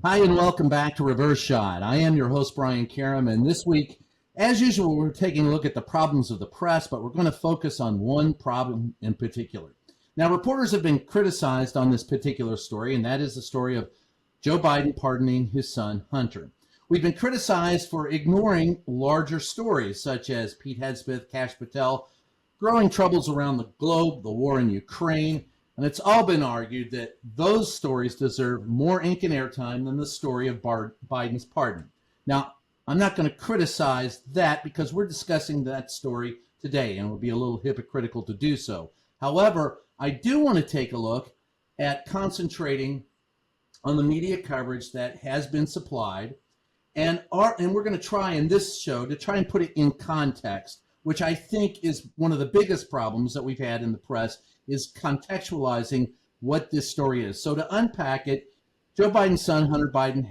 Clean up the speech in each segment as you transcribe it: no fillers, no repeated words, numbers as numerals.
Hi, and welcome back to Reverse Shot. I am your host, Brian Karam, and this week, as usual, we're taking a look at the problems of the press, but we're going to focus on one problem in particular. Now, reporters have been criticized on this particular story, and that is the story of Joe Biden pardoning his son, Hunter. We've been criticized for ignoring larger stories, such as Pete Hegseth, Kash Patel, growing troubles around the globe, the war in Ukraine, and it's all been argued that those stories deserve more ink and airtime than the story of Biden's pardon. Now, I'm not going to criticize that because we're discussing that story today, and it would be a little hypocritical to do so. However, I do want to take a look at concentrating on the media coverage that has been supplied, and we're going to try in this show to try and put it in context, which I think is one of the biggest problems that we've had in the press, is contextualizing what this story is. So to unpack it, Joe Biden's son, Hunter Biden,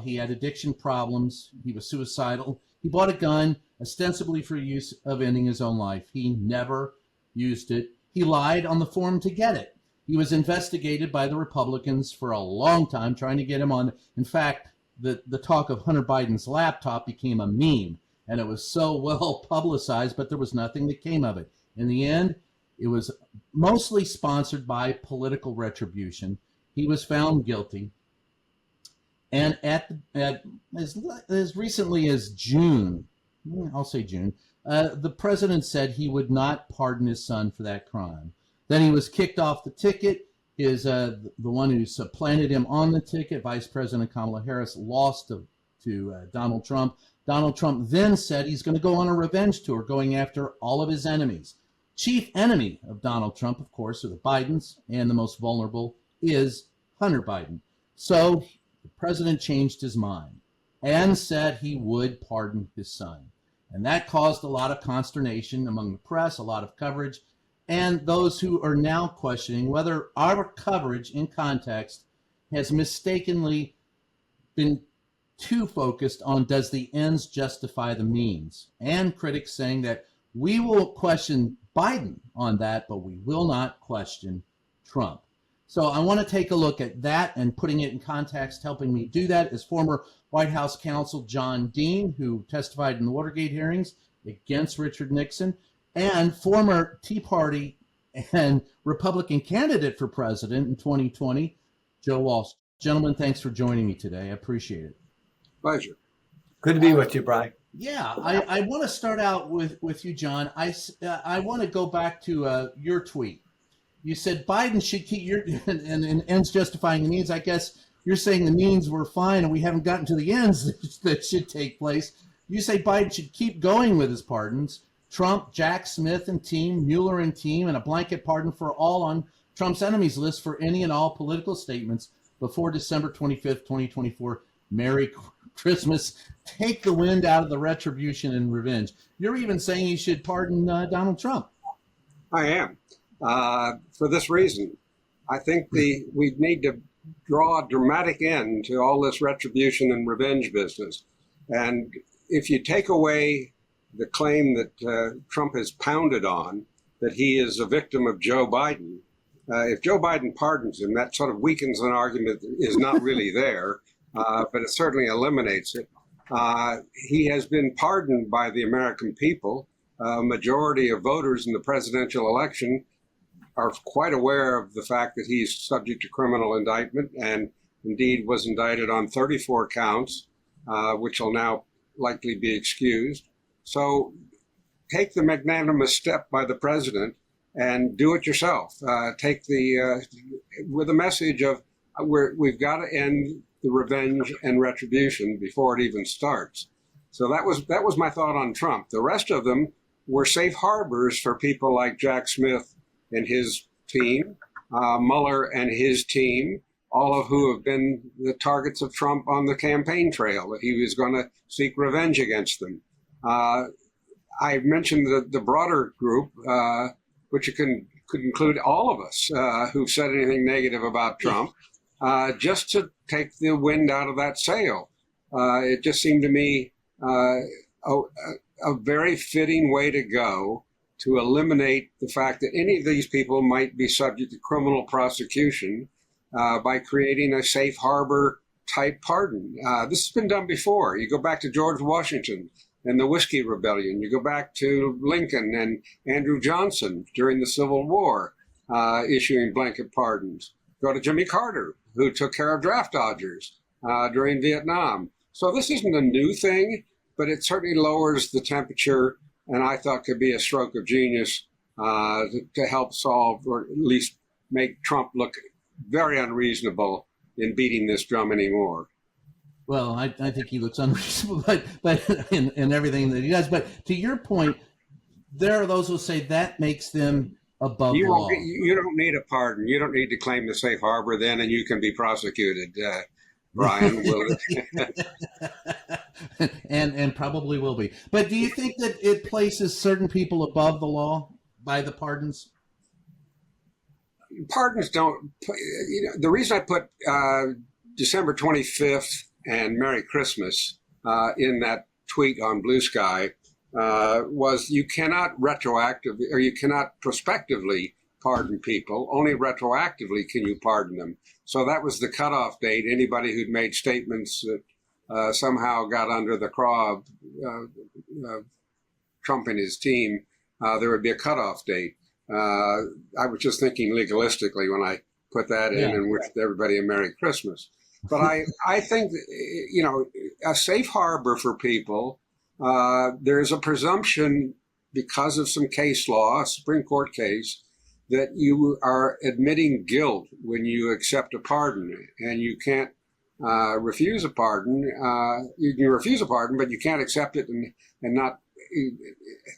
he had addiction problems. He was suicidal. He bought a gun ostensibly for use of ending his own life. He never used it. He lied on the form to get it. He was investigated by the Republicans for a long time, trying to get him on. In fact, the talk of Hunter Biden's laptop became a meme, and it was so well publicized, but there was nothing that came of it. In the end, it was mostly sponsored by political retribution. He was found guilty. And as recently as June, I'll say June, the president said he would not pardon his son for that crime. Then he was kicked off the ticket. The one who supplanted him on the ticket, Vice President Kamala Harris, lost to Donald Trump. Donald Trump then said he's going to go on a revenge tour, going after all of his enemies. Chief enemy of Donald Trump, of course, are the Bidens, and the most vulnerable is Hunter Biden. So the president changed his mind and said he would pardon his son. And that caused a lot of consternation among the press, a lot of coverage, and those who are now questioning whether our coverage in context has mistakenly been too focused on does the ends justify the means, and critics saying that we will question Biden on that, but we will not question Trump. So I want to take a look at that and putting it in context. Helping me do that is former White House counsel John Dean, who testified in the Watergate hearings against Richard Nixon, and former Tea Party and Republican candidate for president in 2020, Joe Walsh. Gentlemen, thanks for joining me today. I appreciate it. Pleasure. Good to be with you, Brian. Yeah, I want to start out with you, John. I want to go back to your tweet. You said Biden should keep and ends justifying the means. I guess you're saying the means were fine and we haven't gotten to the ends that should take place. You say Biden should keep going with his pardons. Trump, Jack Smith and team, Mueller and team, and a blanket pardon for all on Trump's enemies list for any and all political statements before December 25th, 2024. Merry Christmas. Take the wind out of the retribution and revenge. You're even saying he should pardon Donald Trump. I am. For this reason, I think we need to draw a dramatic end to all this retribution and revenge business. And if you take away the claim that Trump has pounded on, that he is a victim of Joe Biden, if Joe Biden pardons him, that sort of weakens an argument that is not really there, but it certainly eliminates it. He has been pardoned by the American people. A majority of voters in the presidential election are quite aware of the fact that he's subject to criminal indictment and indeed was indicted on 34 counts, which will now likely be excused. So take the magnanimous step by the president and do it yourself. Take with a message of we've got to end the revenge and retribution before it even starts. So that was my thought on Trump. The rest of them were safe harbors for people like Jack Smith and his team, Mueller and his team, all of who have been the targets of Trump on the campaign trail, that he was going to seek revenge against them. I mentioned the broader group, which could include all of us who've said anything negative about Trump, just to take the wind out of that sail. It just seemed to me a very fitting way to go to eliminate the fact that any of these people might be subject to criminal prosecution by creating a safe harbor type pardon. This has been done before. You go back to George Washington and the Whiskey Rebellion. You go back to Lincoln and Andrew Johnson during the Civil War, issuing blanket pardons. Go to Jimmy Carter, who took care of draft dodgers during Vietnam. So this isn't a new thing, but it certainly lowers the temperature, and I thought could be a stroke of genius to help solve, or at least make Trump look very unreasonable in beating this drum anymore. Well, I think he looks unreasonable, but in everything that he does. But to your point, there are those who say that makes them above the law. You don't need a pardon. You don't need to claim the safe harbor then, and you can be prosecuted, Brian. and probably will be. But do you think that it places certain people above the law by the pardons? Pardons don't. The reason I put December 25th and Merry Christmas in that tweet on Blue Sky was you cannot retroactively, or you cannot prospectively pardon people. Only retroactively can you pardon them. So that was the cutoff date. Anybody who'd made statements that somehow got under the craw of Trump and his team, there would be a cutoff date. I was just thinking legalistically when I put that in and wished everybody a Merry Christmas. But I think, a safe harbor for people, there's a presumption because of some case law, a Supreme Court case, that you are admitting guilt when you accept a pardon, and you can't refuse a pardon. You can refuse a pardon, but you can't accept it and not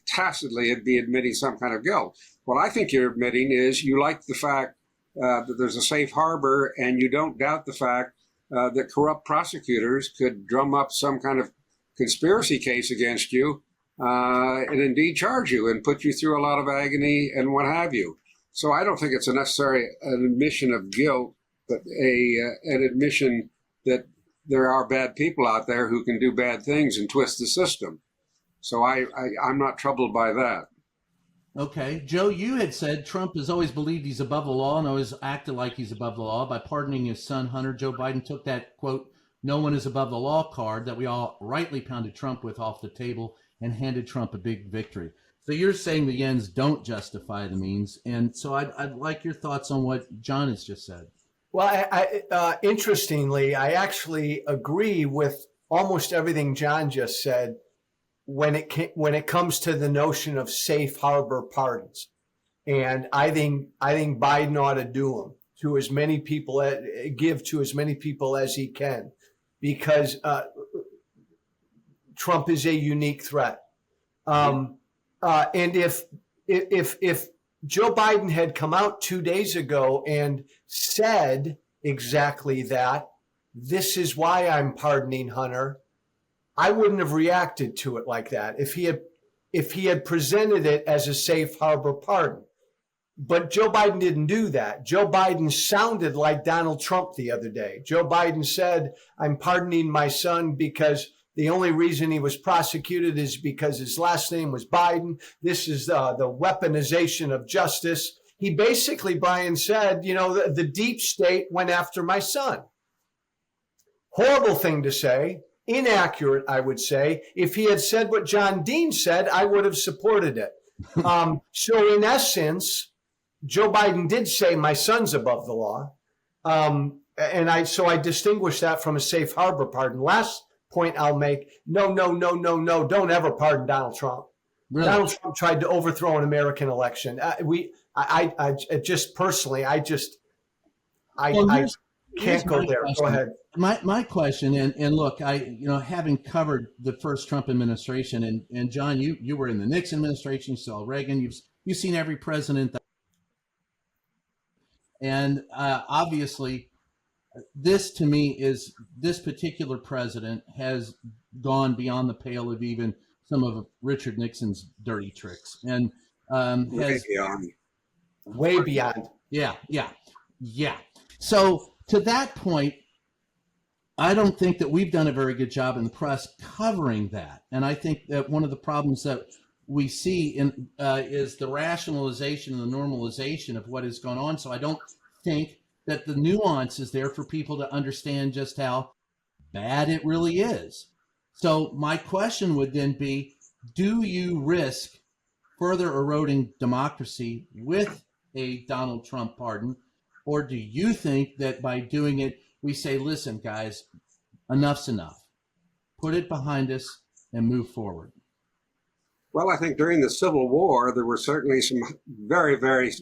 tacitly be admitting some kind of guilt. What I think you're admitting is you like the fact that there's a safe harbor, and you don't doubt the fact that corrupt prosecutors could drum up some kind of conspiracy case against you and indeed charge you and put you through a lot of agony and what have you. So I don't think it's an admission of guilt, but an admission that there are bad people out there who can do bad things and twist the system. So I'm not troubled by that. Okay. Joe, you had said Trump has always believed he's above the law and always acted like he's above the law. By pardoning his son, Hunter, Joe Biden took that, quote, "no one is above the law" card that we all rightly pounded Trump with off the table and handed Trump a big victory. So you're saying the ends don't justify the means. And so I'd like your thoughts on what John has just said. Well, interestingly, I actually agree with almost everything John just said when it comes to the notion of safe harbor pardons. And I think Biden ought to do them to as many people, give to as many people as he can, because Trump is a unique threat. And if Joe Biden had come out 2 days ago and said exactly that, this is why I'm pardoning Hunter, I wouldn't have reacted to it like that if he had presented it as a safe harbor pardon. But Joe Biden didn't do that. Joe Biden sounded like Donald Trump the other day. Joe Biden said, "I'm pardoning my son because the only reason he was prosecuted is because his last name was Biden. This is the weaponization of justice." He basically, Brian said, the deep state went after my son. Horrible thing to say. Inaccurate, I would say. If he had said what John Dean said, I would have supported it. So in essence, Joe Biden did say my son's above the law. And I distinguish that from a safe harbor pardon. Last point I'll make, no, don't ever pardon Donald Trump. Really? Donald Trump tried to overthrow an American election. I just personally, I can't go there. Go ahead. My question, and look, having covered the first Trump administration, and John, you were in the Nixon administration, you saw Reagan, you've seen every president, and obviously, this to me is this particular president has gone beyond the pale of even some of Richard Nixon's dirty tricks, and way beyond. Yeah. So to that point, I don't think that we've done a very good job in the press covering that. And I think that one of the problems that we see is the rationalization and the normalization of what has gone on. So I don't think that the nuance is there for people to understand just how bad it really is. So my question would then be, do you risk further eroding democracy with a Donald Trump pardon? Or do you think that by doing it, we say, listen, guys, enough's enough. Put it behind us and move forward? Well, I think during the Civil War, there were certainly some very, very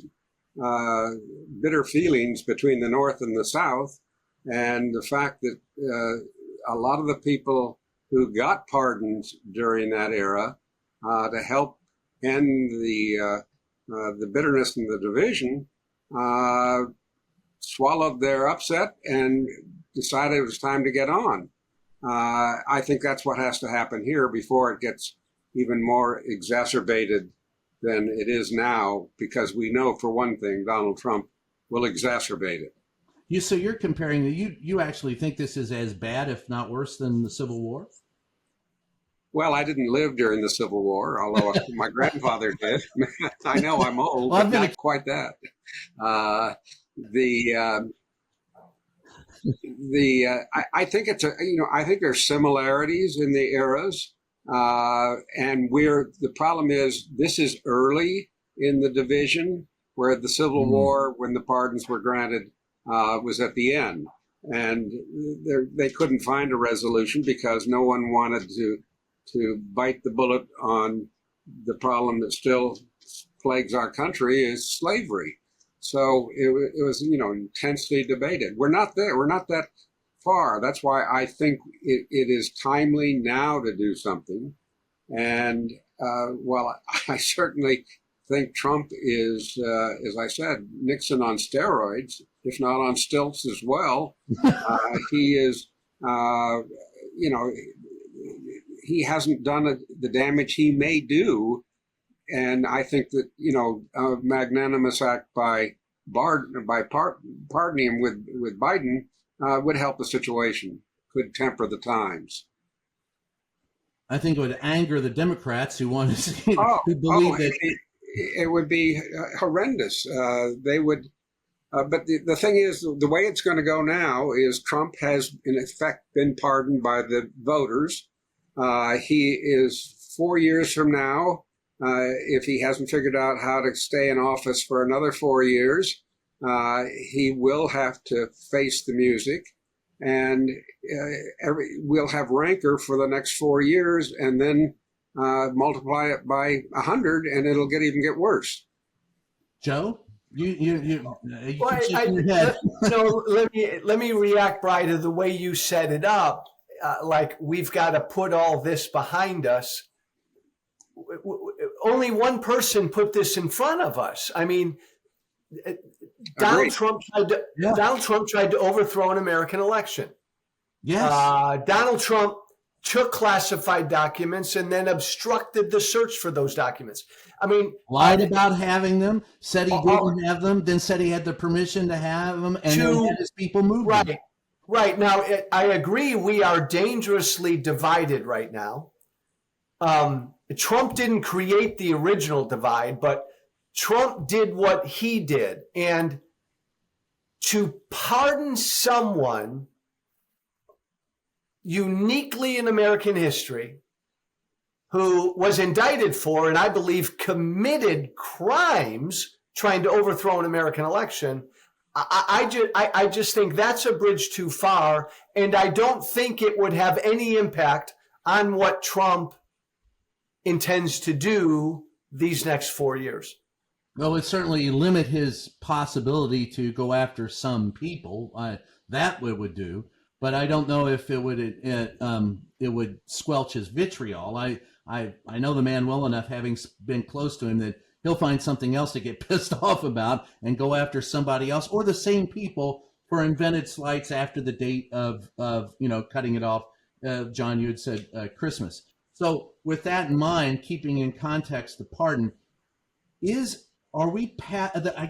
bitter feelings between the North and the South. And the fact that a lot of the people who got pardons during that era to help end the bitterness and the division swallowed their upset and decided it was time to get on. I think that's what has to happen here before it gets even more exacerbated than it is now, because we know, for one thing, Donald Trump will exacerbate it. So you're comparing, you actually think this is as bad, if not worse, than the Civil War? Well, I didn't live during the Civil War, although my grandfather did. I know I'm old, but not quite that. I think I think there's similarities in the eras. And the problem is, this is early in the division, where the Civil War, when the pardons were granted, was at the end. And they couldn't find a resolution because no one wanted to bite the bullet on the problem that still plagues our country, is slavery. So it was, intensely debated. We're not there. We're not that far. That's why I think it is timely now to do something. And while I certainly think Trump is, as I said, Nixon on steroids, if not on stilts as well, he is, he hasn't done the damage he may do. And I think that, a magnanimous act by pardoning him with Biden would help the situation, could temper the times. I think it would anger the Democrats who want to see, who believe that it would be horrendous. They would, but the thing is, the way it's going to go now is Trump has in effect been pardoned by the voters. He is 4 years from now, if he hasn't figured out how to stay in office for another 4 years, he will have to face the music, and we'll have rancor for the next 4 years, and then multiply it by 100, and it'll even get worse. Joe, let me react, Brian, to the way you set it up. Like, we've got to put all this behind us. Only one person put this in front of us. I mean, Donald Trump tried to overthrow an American election. Yes. Donald Trump took classified documents and then obstructed the search for those documents. I mean, lied about having them, said he didn't have them, then said he had the permission to have them, and then had his people move them. Right. Now, I agree, we are dangerously divided right now. Trump didn't create the original divide, but Trump did what he did. And to pardon someone uniquely in American history who was indicted for, and I believe committed crimes trying to overthrow an American election, I just think that's a bridge too far, and I don't think it would have any impact on what Trump intends to do these next 4 years. Well, it certainly limit his possibility to go after some people. That it would do, but I don't know if it would squelch his vitriol. I know the man well enough, having been close to him, that he'll find something else to get pissed off about and go after somebody else or the same people for invented slights after the date of cutting it off. John, you had said Christmas. So with that in mind, keeping in context the pardon, I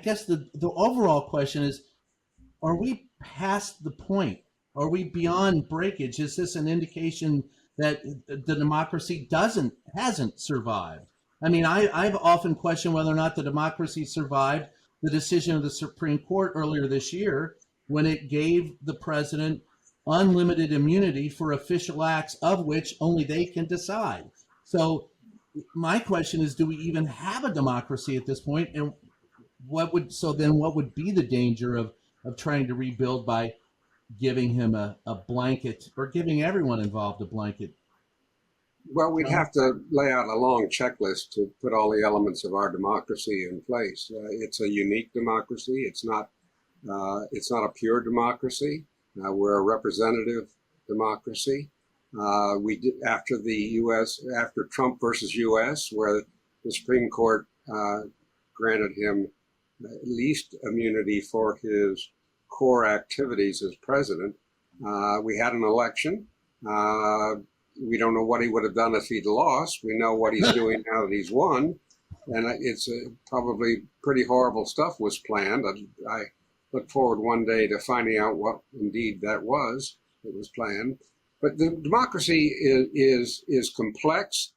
guess the overall question is, are we past the point? Are we beyond breakage? Is this an indication that the democracy hasn't survived? I mean, I've often questioned whether or not the democracy survived the decision of the Supreme Court earlier this year when it gave the president unlimited immunity for official acts of which only they can decide. So my question is, do we even have a democracy at this point? And what would be the danger of trying to rebuild by giving him a blanket, or giving everyone involved a blanket? Well, we'd have to lay out a long checklist to put all the elements of our democracy in place. It's a unique democracy. It's not a pure democracy. We're a representative democracy. We did after Trump versus U.S., where the Supreme Court granted him at least immunity for his core activities as president. We had an election. We don't know what he would have done if he'd lost. We know what he's doing now that he's won. And it's probably pretty horrible stuff was planned. I look forward one day to finding out what indeed that was planned. But the democracy is complex.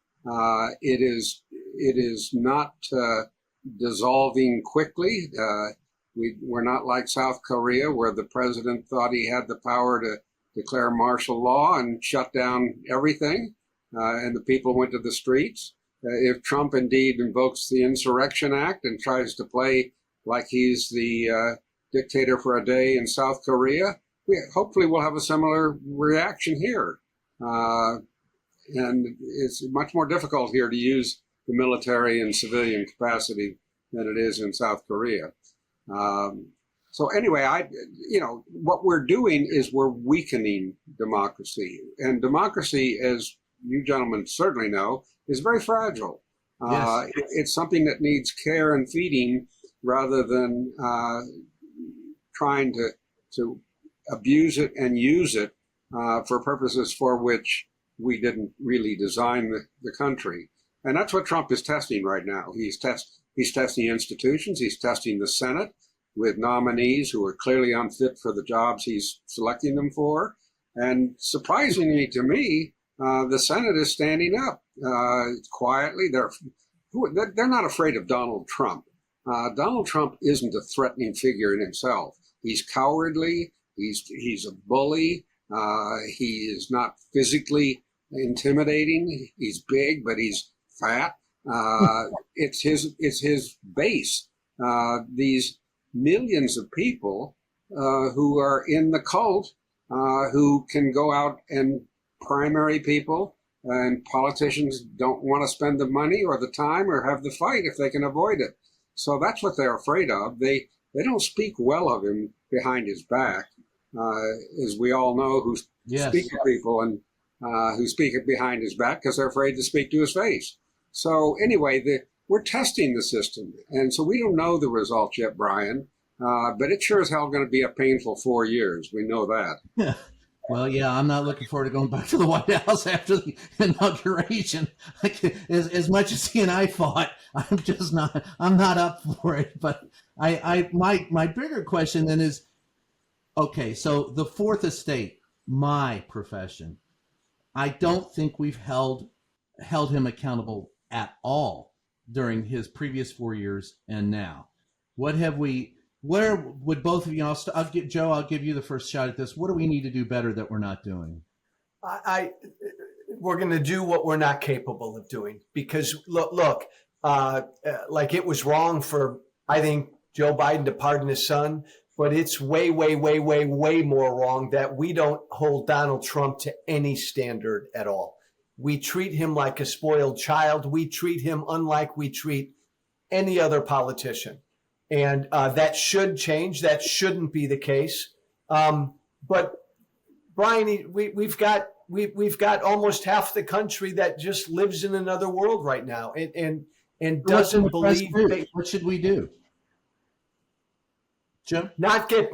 It is not dissolving quickly. We're not like South Korea, where the president thought he had the power to declare martial law and shut down everything, and the people went to the streets. If Trump indeed invokes the Insurrection Act and tries to play like he's the dictator for a day in South Korea, hopefully we'll have a similar reaction here. And it's much more difficult here to use the military and civilian capacity than it is in South Korea. So anyway, what we're doing is we're weakening democracy. And democracy, as you gentlemen certainly know, is very fragile. Yes. It's something that needs care and feeding rather than trying to abuse it and use it for purposes for which we didn't really design the country. And that's what Trump is testing right now. He's testing institutions. He's testing the Senate with nominees who are clearly unfit for the jobs he's selecting them for. And surprisingly to me, the Senate is standing up quietly. They're not afraid of Donald Trump. Donald Trump isn't a threatening figure in himself. He's cowardly. He's a bully. He is not physically intimidating. He's big, but he's fat. It's his base. These millions of people who are in the cult, who can go out and primary people, and politicians don't want to spend the money or the time or have the fight if they can avoid it. So that's what they're afraid of. They don't speak well of him behind his back, as we all know, who speak to people and who speak behind his back because they're afraid to speak to his face. So anyway, we're testing the system. And so we don't know the results yet, Brian, but it sure as hell going to be a painful 4 years. We know that. Well, yeah, I'm not looking forward to going back to the White House after the inauguration. As much as he and I fought, I'm not up for it. But my bigger question then is, okay, so the Fourth Estate, my profession, I don't think we've held him accountable at all during his previous 4 years and now. Where would both of you, Joe, I'll give you the first shot at this. What do we need to do better that we're not doing? We're going to do what we're not capable of doing, because look, like it was wrong for, I think, Joe Biden to pardon his son, but it's way, way, way, way, way more wrong that we don't hold Donald Trump to any standard at all. We treat him like a spoiled child. We treat him unlike we treat any other politician. And that should change. That shouldn't be the case. But Brian, we've got almost half the country that just lives in another world right now and doesn't believe. What should we do, Jim? Not get.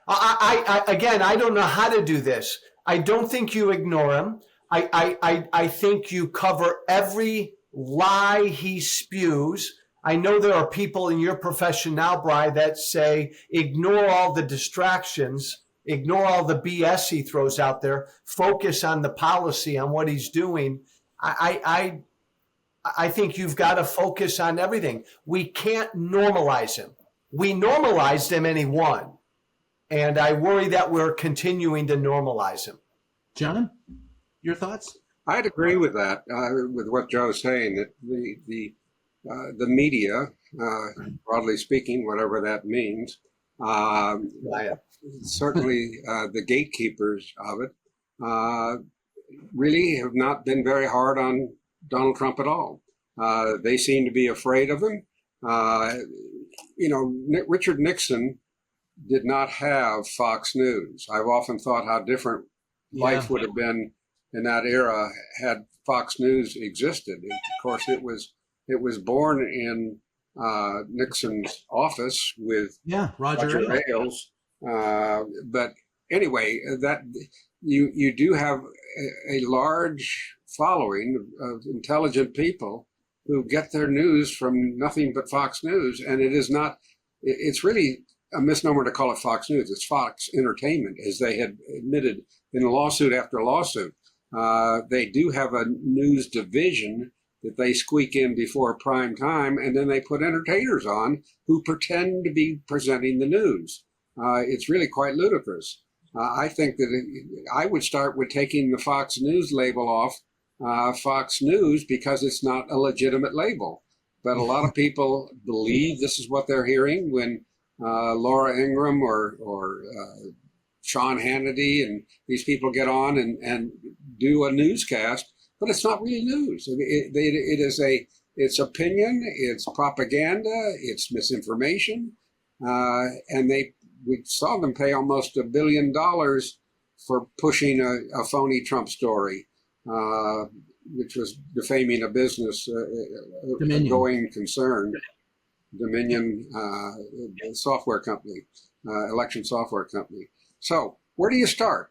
Again, I don't know how to do this. I don't think you ignore him. I think you cover every lie he spews. I know there are people in your profession now, Brian, that say, ignore all the distractions, ignore all the BS he throws out there, focus on the policy, on what he's doing. I think you've got to focus on everything. We can't normalize him. We normalized him and he won. And I worry that we're continuing to normalize him. John, your thoughts? I'd agree with that, with what Joe's saying, that the media, broadly speaking, whatever that means, certainly the gatekeepers of it, really have not been very hard on Donald Trump at all. They seem to be afraid of him. Richard Nixon did not have Fox News. I've often thought how different life would have been in that era had Fox News existed. Of course, it was born in Nixon's office with Roger Ailes. But anyway, that you do have a large following of intelligent people who get their news from nothing but Fox News, and it's really a misnomer to call it Fox News. It's Fox Entertainment, as they had admitted in lawsuit after lawsuit. They do have a news division that they squeak in before prime time, and then they put entertainers on who pretend to be presenting the news. It's really quite ludicrous. I think that I would start with taking the Fox News label off Fox News, because it's not a legitimate label. But a lot of people believe this is what they're hearing when Laura Ingraham or Sean Hannity and these people get on and do a newscast, but it's not really news. It's opinion, it's propaganda, it's misinformation, and we saw them pay almost $1 billion for pushing a phony Trump story, which was defaming a business, a going concern, Dominion software company, election software company. So where do you start?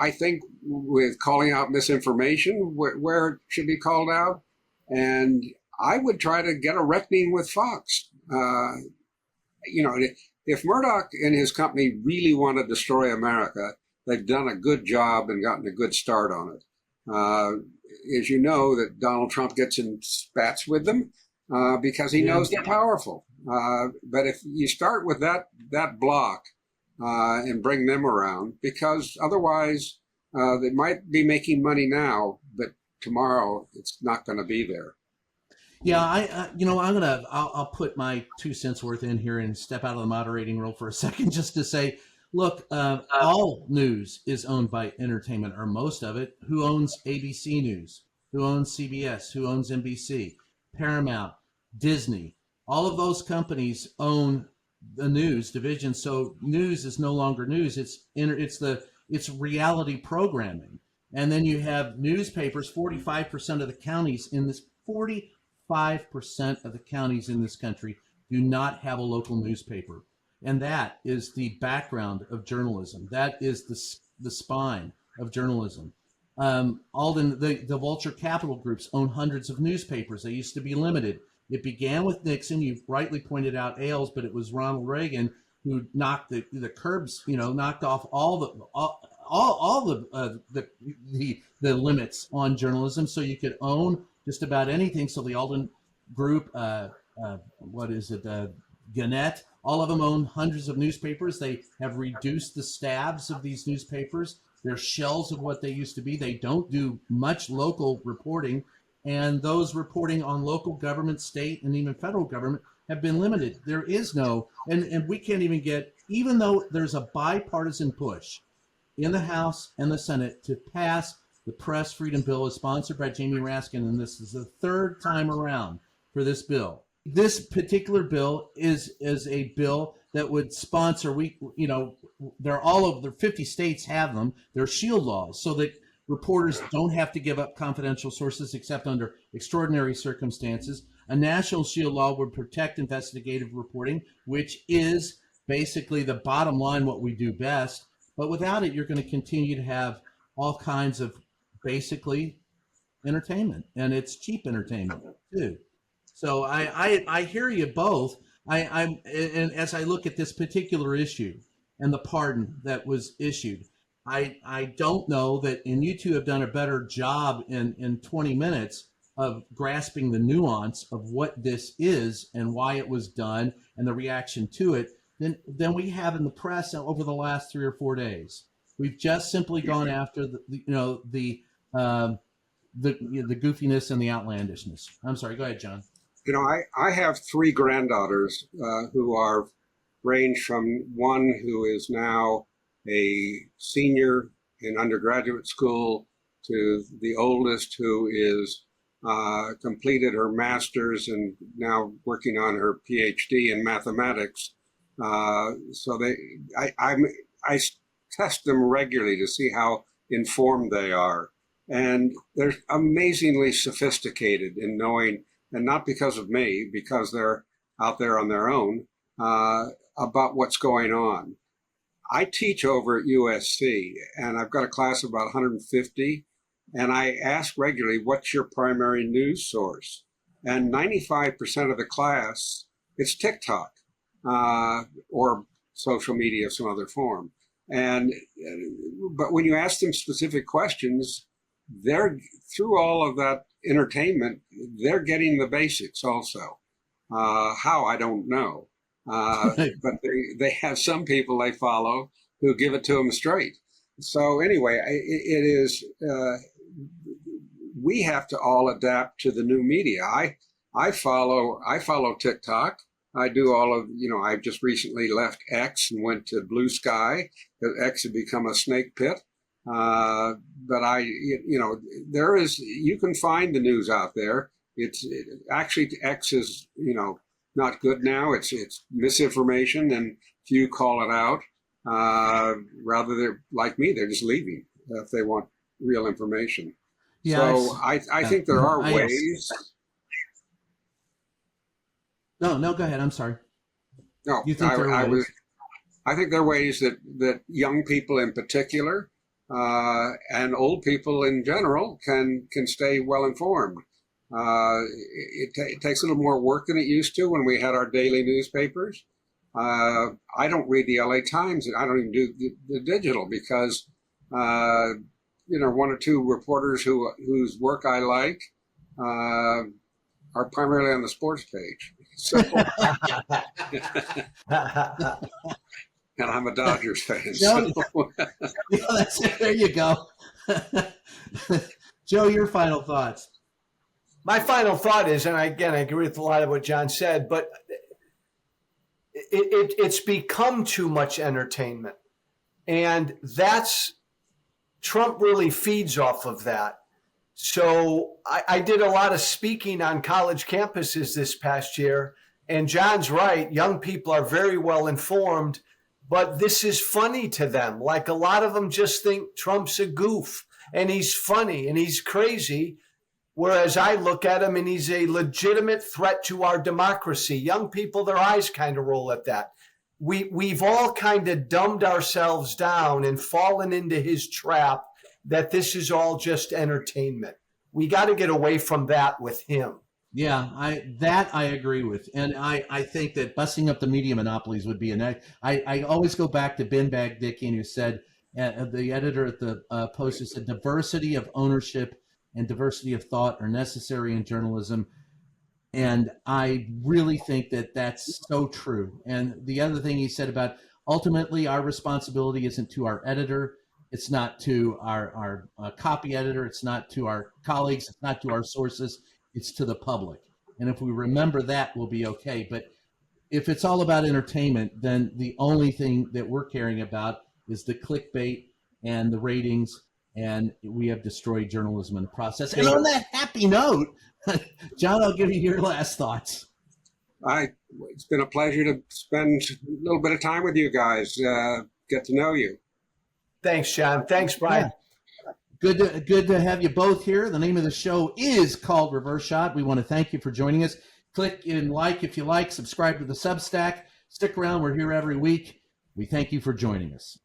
I think with calling out misinformation where it should be called out. And I would try to get a reckoning with Fox. If Murdoch and his company really want to destroy America, they've done a good job and gotten a good start on it. As you know, that Donald Trump gets in spats with them because he knows they're powerful. But if you start with that block and bring them around, because otherwise they might be making money now, but tomorrow it's not going to be there. Yeah, I'll put my 2 cents worth in here and step out of the moderating role for a second just to say, look, all news is owned by entertainment, or most of it. Who owns ABC News? Who owns CBS? Who owns NBC? Paramount, Disney, all of those companies own the news division. So news is no longer news. It's reality programming. And then you have newspapers. 45% of the counties in this 45% of the counties in this country do not have a local newspaper. And that is the background of journalism. That is the spine of journalism. Alden, the Vulture Capital groups own hundreds of newspapers. They used to be limited. It began with Nixon. You rightly pointed out Ailes, but it was Ronald Reagan who knocked the curbs, knocked off all the limits on journalism, so you could own just about anything. So the Alden Group, Gannett, all of them own hundreds of newspapers. They have reduced the stabs of these newspapers. They're shells of what they used to be. They don't do much local reporting, and those reporting on local government, state, and even federal government have been limited. There is no, and we can't even get, even though there's a bipartisan push in the House and the Senate to pass the Press Freedom Bill, is sponsored by Jamie Raskin, and this is the third time around for this bill. This particular bill is a bill that would sponsor, they're all over, 50 states have them. They're shield laws so that reporters don't have to give up confidential sources except under extraordinary circumstances. A national shield law would protect investigative reporting, which is basically the bottom line, what we do best. But without it, you're going to continue to have all kinds of basically entertainment, and it's cheap entertainment too. So I hear you both. And as I look at this particular issue and the pardon that was issued, I don't know that, and you two have done a better job in 20 minutes of grasping the nuance of what this is and why it was done and the reaction to it than we have in the press over the last 3 or 4 days. We've just simply gone after the goofiness and the outlandishness. I'm sorry. Go ahead, John. I have 3 granddaughters who are range from one who is now a senior in undergraduate school to the oldest who is completed her master's and now working on her PhD in mathematics. So I test them regularly to see how informed they are. And they're amazingly sophisticated in knowing, and not because of me, because they're out there on their own, about what's going on. I teach over at USC, and I've got a class of about 150, and I ask regularly, what's your primary news source? And 95% of the class, it's TikTok or social media of some other form. But when you ask them specific questions, they're through all of that entertainment, they're getting the basics also. How, I don't know. But they have some people they follow who give it to them straight. So anyway, it is, we have to all adapt to the new media. I follow TikTok. I do all of, I just recently left X and went to Blue Sky. X had become a snake pit. But you can find the news out there. Actually, X is, not good now. It's misinformation, and few call it out. Rather, they're like me, they're just leaving if they want real information. Yeah, so I think there are ways. No, go ahead. I'm sorry. No, I think there are ways that young people in particular and old people in general can stay well informed. It takes a little more work than it used to when we had our daily newspapers. I don't read the LA Times, and I don't even do the digital because, 1 or 2 reporters whose work I like are primarily on the sports page. So, and I'm a Dodgers fan. So. There you go. Joe, your final thoughts. My final thought is, and again, I agree with a lot of what John said, but it's become too much entertainment. And Trump really feeds off of that. So I did a lot of speaking on college campuses this past year, and John's right. Young people are very well informed, but this is funny to them. Like a lot of them just think Trump's a goof and he's funny and he's crazy. Whereas I look at him and he's a legitimate threat to our democracy. Young people, their eyes kind of roll at that. We've all kind of dumbed ourselves down and fallen into his trap that this is all just entertainment. We got to get away from that with him. Yeah, I agree with. And I think that busting up the media monopolies would be I always go back to Ben Bagdickian, who said, the editor at the Post, who said, diversity of ownership and diversity of thought are necessary in journalism. And I really think that that's so true. And the other thing he said about ultimately our responsibility isn't to our editor. It's not to our copy editor. It's not to our colleagues. It's not to our sources. It's to the public. And if we remember that, we'll be okay. But if it's all about entertainment, then the only thing that we're caring about is the clickbait and the ratings. And we have destroyed journalism in the process. And on that happy note, John, I'll give you your last thoughts. It's been a pleasure to spend a little bit of time with you guys, get to know you. Thanks, John. Thanks, Brian. Yeah. Good to have you both here. The name of the show is called Reverse Shot. We want to thank you for joining us. Click and like if you like. Subscribe to the Substack. Stick around. We're here every week. We thank you for joining us.